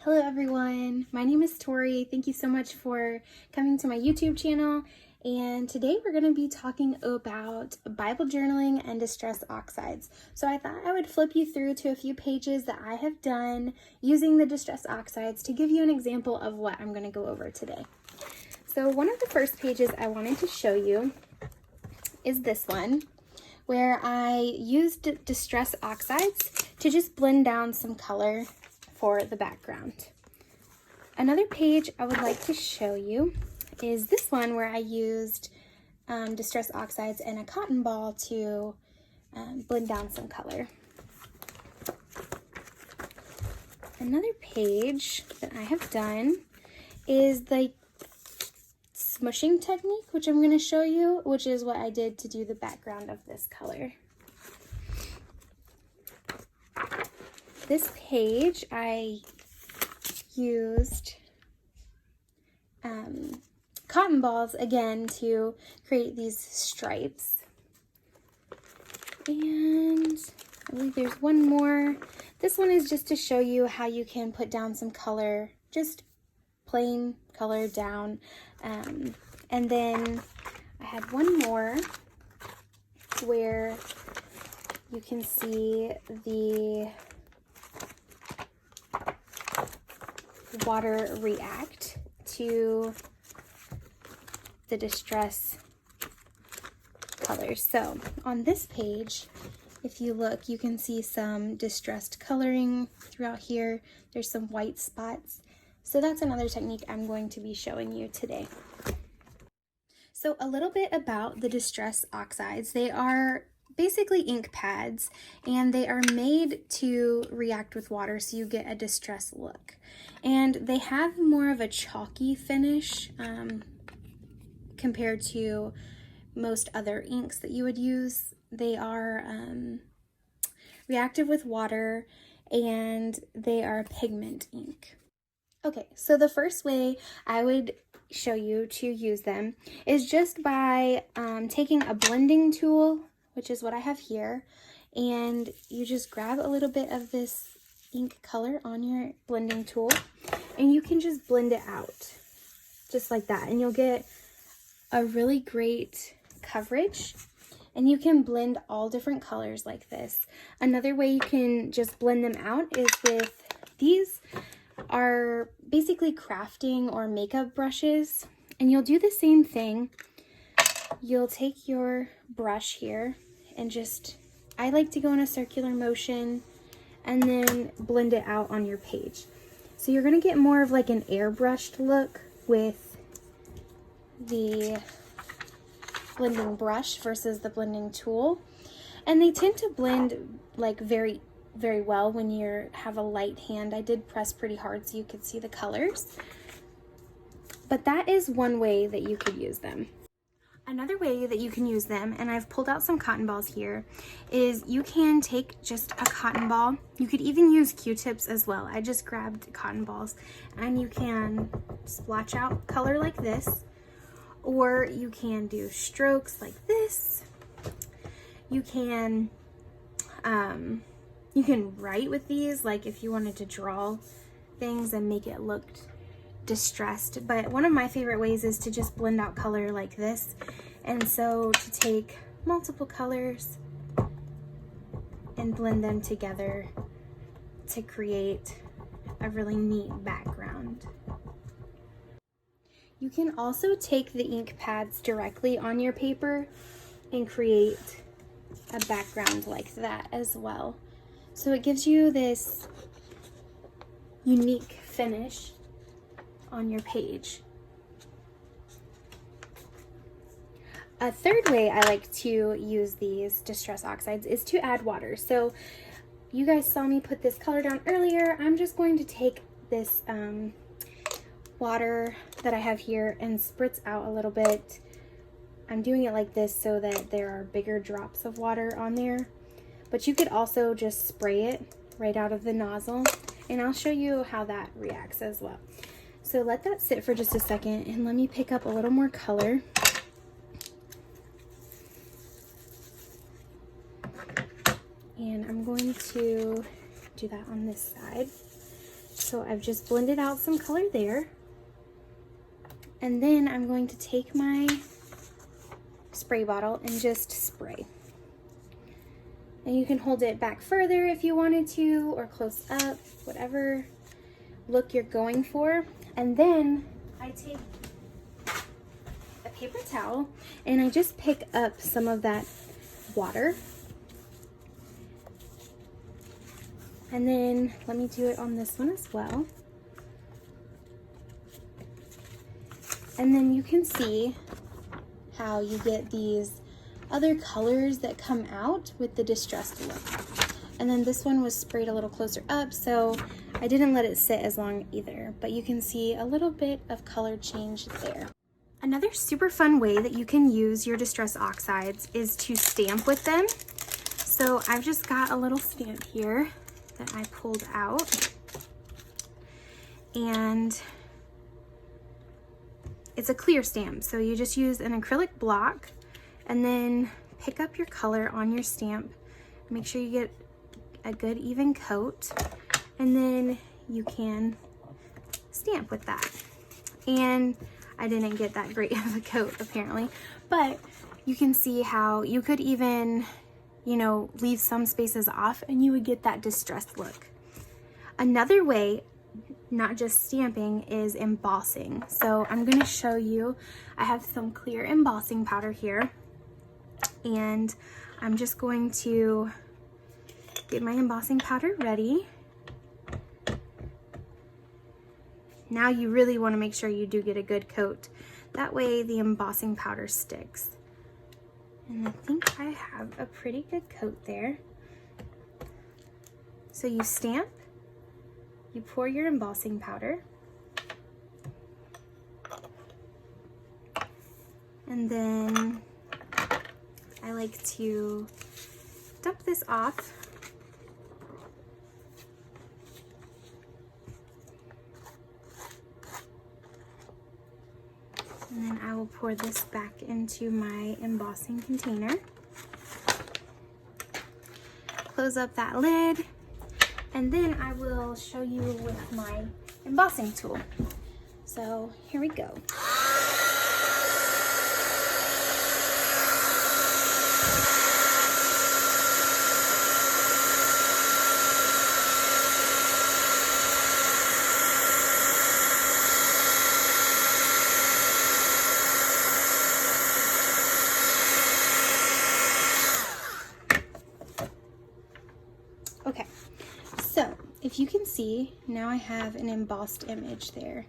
Hello everyone, my name is Tori. Thank you so much for coming to my YouTube channel. And today we're going to be talking about Bible journaling and distress oxides. So I thought I would flip you through to a few pages that I have done using the distress oxides to give you an example of what I'm going to go over today. So one of the first pages I wanted to show you is this one, where I used distress oxides to just blend down some color for the background. Another page I would like to show you is this one, where I used distress oxides and a cotton ball to blend down some color. Another page that I have done is the smooshing technique, which I'm going to show you, which is what I did to do the background of this color. This page I used cotton balls again to create these stripes. And I believe there's one more. This one is just to show you how you can put down some color, just plain color down. And then I had one more where you can see the water react to the distress colors. So on this page, if you look, you can see some distressed coloring throughout here. There's some white spots. So that's another technique I'm going to be showing you today. So a little bit about the distress oxides. They are basically ink pads, and they are made to react with water so you get a distressed look. And they have more of a chalky finish compared to most other inks that you would use. They are reactive with water, and they are a pigment ink. Okay, so the first way I would show you to use them is just by taking a blending tool, which is what I have here, and you just grab a little bit of this ink color on your blending tool, and you can just blend it out just like that, and you'll get a really great coverage. And you can blend all different colors like this. Another way you can just blend them out is with these are basically crafting or makeup brushes, and you'll do the same thing. You'll take your brush here and just, I like to go in a circular motion and then blend it out on your page. So you're going to get more of like an airbrushed look with the blending brush versus the blending tool. And they tend to blend like very well when you have a light hand. I did press pretty hard so you could see the colors. But that is one way that you could use them. Another way that you can use them, and I've pulled out some cotton balls here, is you can take just a cotton ball. You could even use Q-tips as well. I just grabbed cotton balls, and you can splotch out color like this, or you can do strokes like this. You can write with these, like if you wanted to draw things and make it look distressed. But one of my favorite ways is to just blend out color like this. And so to take multiple colors and blend them together to create a really neat background. You can also take the ink pads directly on your paper and create a background like that as well. So it gives you this unique finish on your page. A third way I like to use these distress oxides is to add water. So you guys saw me put this color down earlier. I'm just going to take this water that I have here and spritz out a little bit. I'm doing it like this so that there are bigger drops of water on there, but you could also just spray it right out of the nozzle, and I'll show you how that reacts as well. So let that sit for just a second, and let me pick up a little more color. And I'm going to do that on this side. So I've just blended out some color there. And then I'm going to take my spray bottle and just spray. And you can hold it back further if you wanted to, or close up, whatever look you're going for. And then I take a paper towel and I just pick up some of that water. And then let me do it on this one as well. And then you can see how you get these other colors that come out with the distressed look. And then this one was sprayed a little closer up, so I didn't let it sit as long either, but you can see a little bit of color change there. Another super fun way that you can use your distress oxides is to stamp with them. So I've just got a little stamp here that I pulled out, and it's a clear stamp. So you just use an acrylic block and then pick up your color on your stamp. Make sure you get a good even coat, and then you can stamp with that. And I didn't get that great of a coat apparently, but you can see how you could even, you know, leave some spaces off and you would get that distressed look. Another way, not just stamping, is embossing. So I'm going to show you, I have some clear embossing powder here, and I'm just going to get my embossing powder ready. Now you really want to make sure you do get a good coat. That way the embossing powder sticks. And I think I have a pretty good coat there. So you stamp, you pour your embossing powder, and then I like to dump this off. And then I will pour this back into my embossing container. Close up that lid, and then I will show you with my embossing tool. So here we go. Okay, so if you can see, now I have an embossed image there.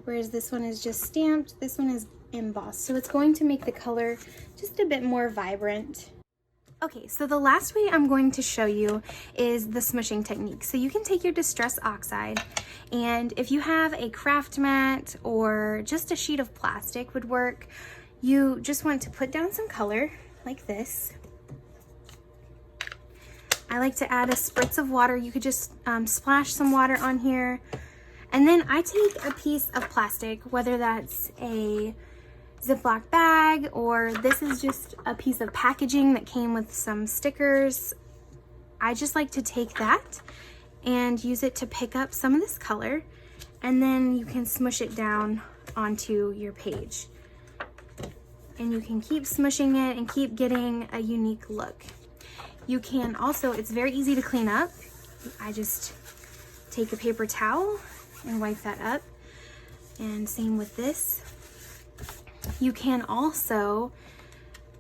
Whereas this one is just stamped, this one is embossed. So it's going to make the color just a bit more vibrant. Okay, so the last way I'm going to show you is the smooshing technique. So you can take your distress oxide, and if you have a craft mat or just a sheet of plastic would work, you just want to put down some color like this. I like to add a spritz of water. You could just splash some water on here. And then I take a piece of plastic, whether that's a Ziploc bag or this is just a piece of packaging that came with some stickers. I just like to take that and use it to pick up some of this color, and then you can smush it down onto your page. And you can keep smushing it and keep getting a unique look. You can also, it's very easy to clean up. I just take a paper towel and wipe that up. And same with this. You can also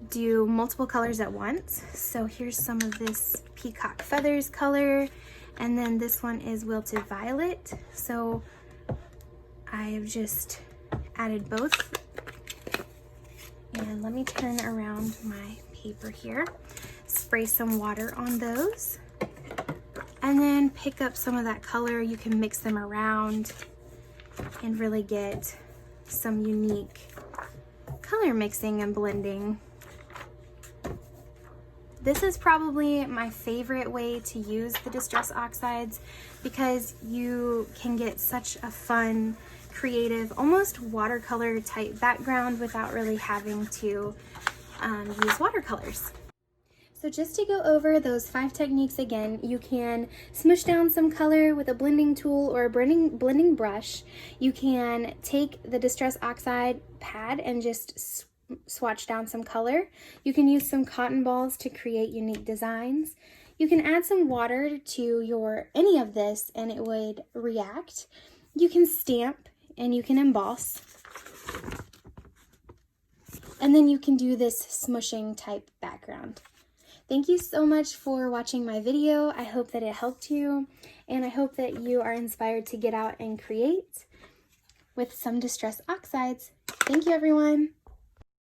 do multiple colors at once. So here's some of this peacock feathers color, and then this one is wilted violet. So I've just added both. And let me turn around my paper here. Spray some water on those, and then pick up some of that color. You can mix them around and really get some unique color mixing and blending. This is probably my favorite way to use the distress oxides because you can get such a fun, creative, almost watercolor type background without really having to use watercolors. So just to go over those 5 techniques again, you can smoosh down some color with a blending tool or a blending brush. You can take the Distress Oxide pad and just swatch down some color. You can use some cotton balls to create unique designs. You can add some water to any of this and it would react. You can stamp and you can emboss. And then you can do this smooshing type background. Thank you so much for watching my video. I hope that it helped you, and I hope that you are inspired to get out and create with some Distress Oxides. Thank you, everyone.